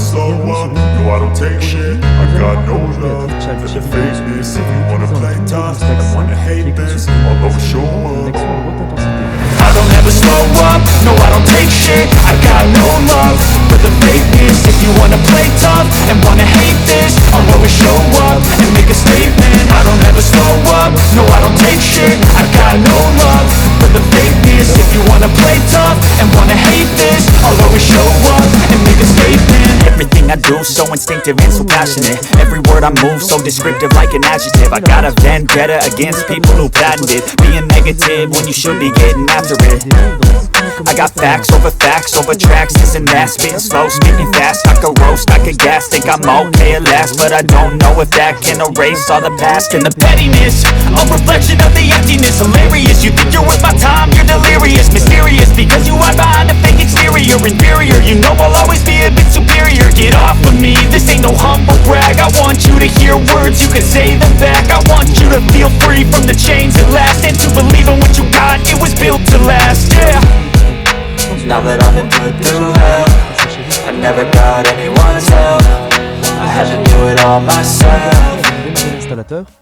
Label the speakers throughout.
Speaker 1: slow up, no I don't take shit. I got no love for the fakeness. If you wanna play tough and wanna hate this, I'll always show up.
Speaker 2: I don't ever slow up, no I don't take shit. I got no love for the fakeness. If you wanna play tough and wanna hate this, I'll always show up and make a statement. I don't ever slow up, no I don't take shit. I got no love for the fakeness. If you wanna play tough and wanna hate this, I'll always show up and make a statement. Everything I do so instinctive and so passionate. Every word I move so descriptive like an adjective. I got a vendetta against people who patented being negative when you should be getting after it. I got facts over tracks, this and that. Spitting slow, speaking fast, I could roast, I could gas. Think I'm okay at last, but I don't know if that can erase all the past. And the pettiness, a reflection of the emptiness. Hilarious, you think you're worth my time, you're delirious. Mysterious, because you hide behind a fake exterior. Inferior, you know I'll always be a bit superior. Get off of me, this ain't no humble brag. I want you to hear words, you can say them back. I want you to feel free from the chains at last, and to believe in what you got, it was built to last, yeah. Now that I've been put through hell, I never got anyone's help. I had to do it all myself.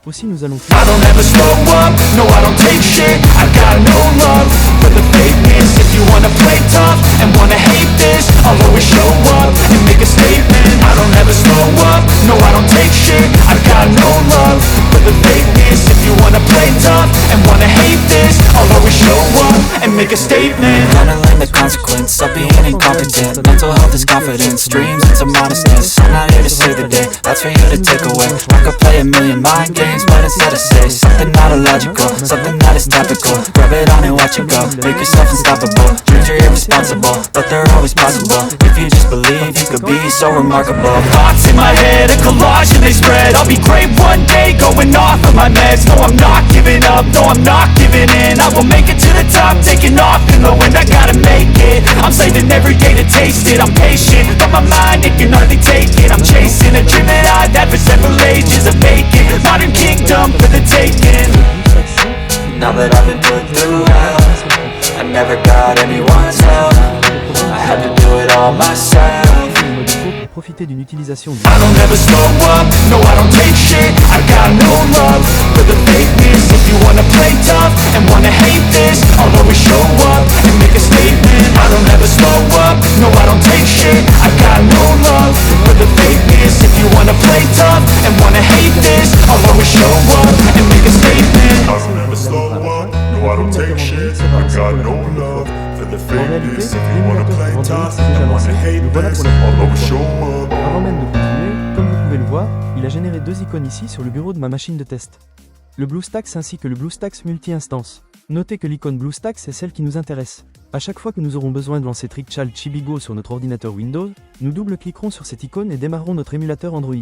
Speaker 3: Aussi nous allons
Speaker 2: I don't ever slow up, no I don't take shit. I got no love for the fakeness. If you wanna play tough and wanna hate this, I'll always show up and make a statement. I don't ever slow up, no I don't take shit. I got no love for the fakeness. If you wanna play tough and wanna hate this, I'll always show up and make a statement. Gonna learn the consequence of being incompetent. Mental health is confidence, dreams into modestness. I'm not here to save the day, that's for you to take away. I could play a million mind games, but instead I say something not illogical, something that is topical. Rub it on and watch it go, make yourself unstoppable. Dreams are irresponsible, but they're always possible. If you just believe, you could be so remarkable. Thoughts in my head, a collage and they spread. I'll be great one day, going off of my meds. No, I'm not giving up, no, I'm not giving in. I will make it to the top, taking off in the wind. I gotta make it, I'm saving every day to taste it. I'm patient, but my mind, it can hardly take it. I'm chasing a dream that I've had for several ages of making. Modern kingdom for the taking. Now that I've been put through hell, I never got anyone's help. I had to do it all myself.
Speaker 3: Profiter d'une utilisation
Speaker 2: I don't ever slow up, no I don't take shit. I got no love for the fakeness. If you wanna play tough and wanna hate this, I'll always show up and make a statement. I don't ever slow up, no I don't take shit. I got no love for the fakeness. If you wanna play tough and wanna hate this, I'll always show up and make a statement.
Speaker 1: I don't ever slow up, no I don't take shit. I got no love for the fakeness. If you wanna play tough and wanna hate this, I'll always show up.
Speaker 3: Avant même de continuer, comme vous pouvez le voir, il a généré deux icônes ici sur le bureau de ma machine de test. Le BlueStacks ainsi que le BlueStacks multi-instance. Notez que l'icône BlueStacks est celle qui nous intéresse. À chaque fois que nous aurons besoin de lancer Trickchild Chibigo sur notre ordinateur Windows, nous double-cliquerons sur cette icône et démarrerons notre émulateur Android.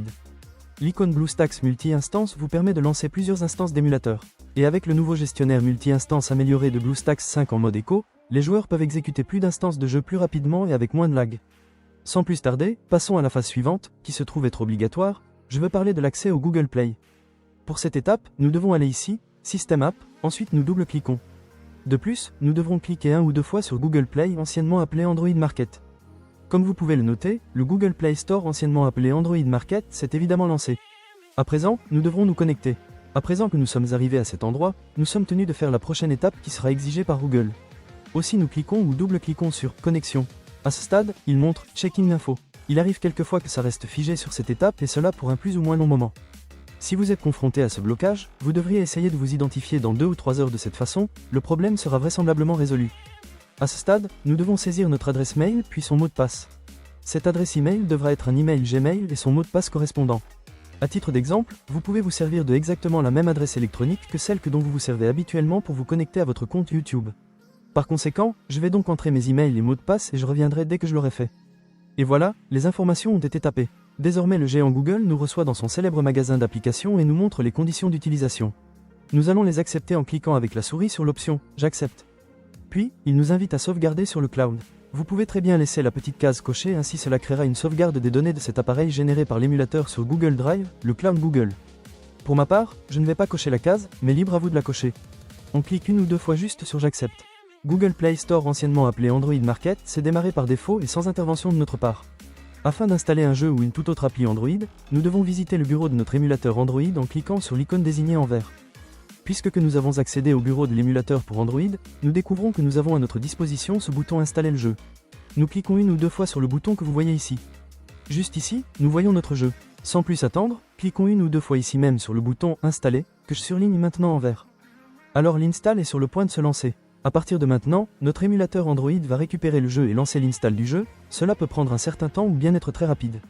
Speaker 3: L'icône BlueStacks multi-instance vous permet de lancer plusieurs instances d'émulateurs. Et avec le nouveau gestionnaire multi-instance amélioré de BlueStacks 5 en mode écho, les joueurs peuvent exécuter plus d'instances de jeu plus rapidement et avec moins de lag. Sans plus tarder, passons à la phase suivante, qui se trouve être obligatoire, je veux parler de l'accès au Google Play. Pour cette étape, nous devons aller ici, System App, ensuite nous double-cliquons. De plus, nous devrons cliquer un ou deux fois sur Google Play, anciennement appelé Android Market. Comme vous pouvez le noter, le Google Play Store, anciennement appelé Android Market, s'est évidemment lancé. À présent, nous devrons nous connecter. À présent que nous sommes arrivés à cet endroit, nous sommes tenus de faire la prochaine étape qui sera exigée par Google. Aussi nous cliquons ou double-cliquons sur Connexion. À ce stade, il montre Checking Info. Il arrive quelquefois que ça reste figé sur cette étape et cela pour un plus ou moins long moment. Si vous êtes confronté à ce blocage, vous devriez essayer de vous identifier dans 2 ou 3 heures de cette façon, le problème sera vraisemblablement résolu. À ce stade, nous devons saisir notre adresse mail puis son mot de passe. Cette adresse email devra être un email Gmail et son mot de passe correspondant. À titre d'exemple, vous pouvez vous servir de exactement la même adresse électronique que celle dont vous vous servez habituellement pour vous connecter à votre compte YouTube. Par conséquent, je vais donc entrer mes emails et mots de passe et je reviendrai dès que je l'aurai fait. Et voilà, les informations ont été tapées. Désormais le géant Google nous reçoit dans son célèbre magasin d'applications et nous montre les conditions d'utilisation. Nous allons les accepter en cliquant avec la souris sur l'option « J'accepte ». Puis, il nous invite à sauvegarder sur le cloud. Vous pouvez très bien laisser la petite case cochée, ainsi cela créera une sauvegarde des données de cet appareil généré par l'émulateur sur Google Drive, le cloud Google. Pour ma part, je ne vais pas cocher la case, mais libre à vous de la cocher. On clique une ou deux fois juste sur « J'accepte ». Google Play Store, anciennement appelé Android Market, s'est démarré par défaut et sans intervention de notre part. Afin d'installer un jeu ou une toute autre appli Android, nous devons visiter le bureau de notre émulateur Android en cliquant sur l'icône désignée en vert. Puisque nous avons accédé au bureau de l'émulateur pour Android, nous découvrons que nous avons à notre disposition ce bouton Installer le jeu. Nous cliquons une ou deux fois sur le bouton que vous voyez ici. Juste ici, nous voyons notre jeu. Sans plus attendre, cliquons une ou deux fois ici même sur le bouton Installer, que je surligne maintenant en vert. Alors l'install est sur le point de se lancer. À partir de maintenant, notre émulateur Android va récupérer le jeu et lancer l'install du jeu. Cela peut prendre un certain temps ou bien être très rapide.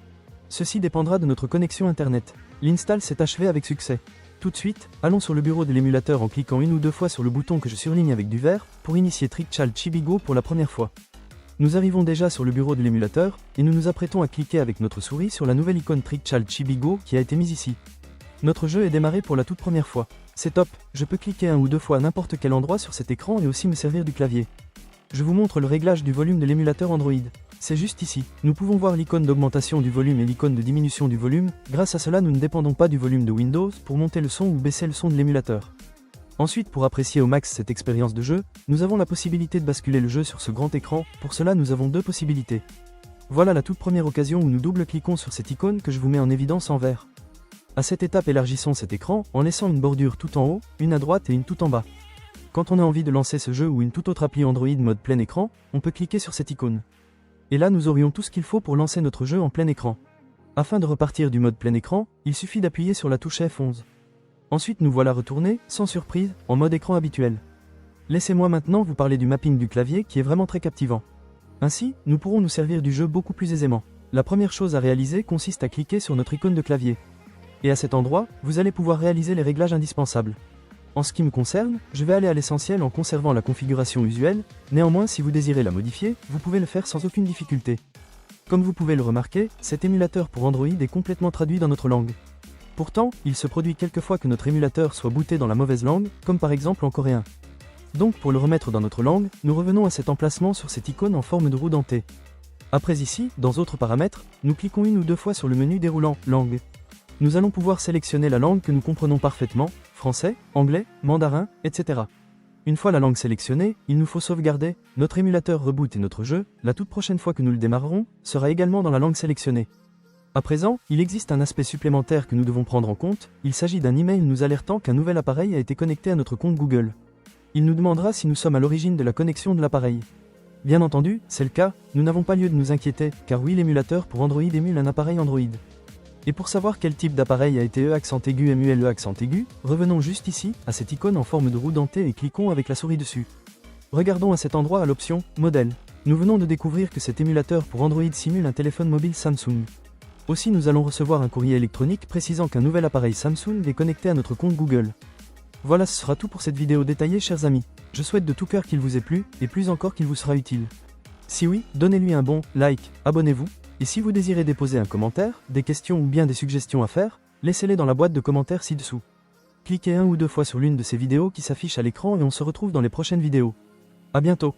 Speaker 3: Ceci dépendra de notre connexion internet. L'install s'est achevé avec succès. Tout de suite, allons sur le bureau de l'émulateur en cliquant une ou deux fois sur le bouton que je surligne avec du vert, pour initier Trickchild Chibigo pour la première fois. Nous arrivons déjà sur le bureau de l'émulateur, et nous nous apprêtons à cliquer avec notre souris sur la nouvelle icône Trickchild Chibigo qui a été mise ici. Notre jeu est démarré pour la toute première fois. C'est top, je peux cliquer un ou deux fois à n'importe quel endroit sur cet écran et aussi me servir du clavier. Je vous montre le réglage du volume de l'émulateur Android. C'est juste ici. Nous pouvons voir l'icône d'augmentation du volume et l'icône de diminution du volume. Grâce à cela, nous ne dépendons pas du volume de Windows pour monter le son ou baisser le son de l'émulateur. Ensuite, pour apprécier au max cette expérience de jeu, nous avons la possibilité de basculer le jeu sur ce grand écran. Pour cela, nous avons deux possibilités. Voilà la toute première occasion où nous double-cliquons sur cette icône que je vous mets en évidence en vert. À cette étape, élargissons cet écran en laissant une bordure tout en haut, une à droite et une tout en bas. Quand on a envie de lancer ce jeu ou une toute autre appli Android mode plein écran, on peut cliquer sur cette icône. Et là, nous aurions tout ce qu'il faut pour lancer notre jeu en plein écran. Afin de repartir du mode plein écran, il suffit d'appuyer sur la touche F11. Ensuite, nous voilà retournés, sans surprise, en mode écran habituel. Laissez-moi maintenant vous parler du mapping du clavier qui est vraiment très captivant. Ainsi, nous pourrons nous servir du jeu beaucoup plus aisément. La première chose à réaliser consiste à cliquer sur notre icône de clavier. Et à cet endroit, vous allez pouvoir réaliser les réglages indispensables. En ce qui me concerne, je vais aller à l'essentiel en conservant la configuration usuelle, néanmoins si vous désirez la modifier, vous pouvez le faire sans aucune difficulté. Comme vous pouvez le remarquer, cet émulateur pour Android est complètement traduit dans notre langue. Pourtant, il se produit quelquefois que notre émulateur soit booté dans la mauvaise langue, comme par exemple en coréen. Donc pour le remettre dans notre langue, nous revenons à cet emplacement sur cette icône en forme de roue dentée. Après ici, dans Autres paramètres, nous cliquons une ou deux fois sur le menu déroulant « Langue ». Nous allons pouvoir sélectionner la langue que nous comprenons parfaitement, français, anglais, mandarin, etc. Une fois la langue sélectionnée, il nous faut sauvegarder, notre émulateur reboot et notre jeu, la toute prochaine fois que nous le démarrerons, sera également dans la langue sélectionnée. À présent, il existe un aspect supplémentaire que nous devons prendre en compte, il s'agit d'un email nous alertant qu'un nouvel appareil a été connecté à notre compte Google. Il nous demandera si nous sommes à l'origine de la connexion de l'appareil. Bien entendu, c'est le cas, nous n'avons pas lieu de nous inquiéter, car oui, l'émulateur pour Android émule un appareil Android. Et pour savoir quel type d'appareil a été EAccent-aigu, revenons juste ici, à cette icône en forme de roue dentée et cliquons avec la souris dessus. Regardons à cet endroit à l'option « Modèle ». Nous venons de découvrir que cet émulateur pour Android simule un téléphone mobile Samsung. Aussi nous allons recevoir un courrier électronique précisant qu'un nouvel appareil Samsung est connecté à notre compte Google. Voilà, ce sera tout pour cette vidéo détaillée chers amis. Je souhaite de tout cœur qu'il vous ait plu, et plus encore qu'il vous sera utile. Si oui, donnez-lui un bon like, abonnez-vous. Et si vous désirez déposer un commentaire, des questions ou bien des suggestions à faire, laissez-les dans la boîte de commentaires ci-dessous. Cliquez un ou deux fois sur l'une de ces vidéos qui s'affichent à l'écran et on se retrouve dans les prochaines vidéos. À bientôt.